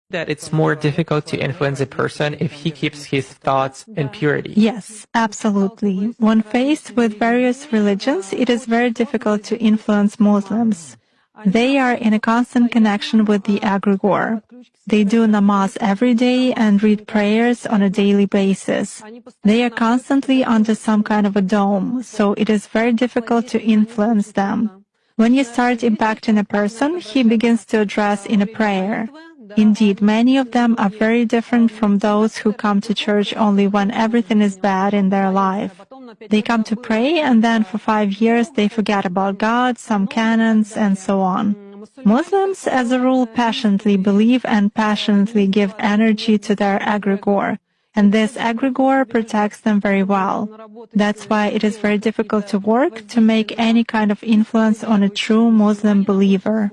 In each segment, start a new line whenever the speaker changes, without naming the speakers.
that it's more difficult to influence a person if he keeps his thoughts in purity.
Yes, absolutely. When faced with various religions, it is very difficult to influence Muslims. They are in a constant connection with the egregore. They do namaz every day and read prayers on a daily basis. They are constantly under some kind of a dome, so it is very difficult to influence them. When you start impacting a person, he begins to address in a prayer. Indeed, many of them are very different from those who come to church only when everything is bad in their life. They come to pray, and then for 5 years they forget about God, some canons, and so on. Muslims, as a rule, passionately believe and passionately give energy to their egregore, and this egregore protects them very well. That's why it is very difficult to work to make any kind of influence on a true Muslim believer.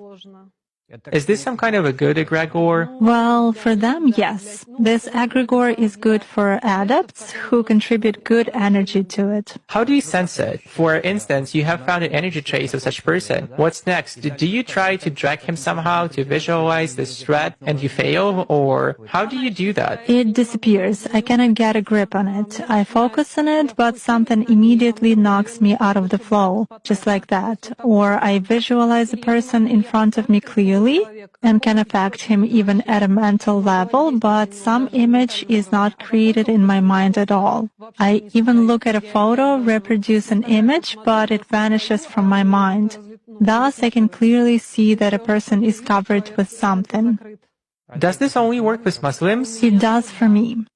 Is this some kind of a good egregore?
Well, for them, yes. This egregore is good for adepts who contribute good energy to it.
How do you sense it? For instance, you have found an energy trace of such person. What's next? Do you try to drag him somehow to visualize this threat and you fail? Or how do you do that?
It disappears. I cannot get a grip on it. I focus on it, but something immediately knocks me out of the flow, just like that. Or I visualize a person in front of me clearly and can affect him even at a mental level, but some image is not created in my mind at all. I even look at a photo, reproduce an image, but it vanishes from my mind. Thus, I can clearly see that a person is covered with something.
Does this only work with Muslims?
It does for me.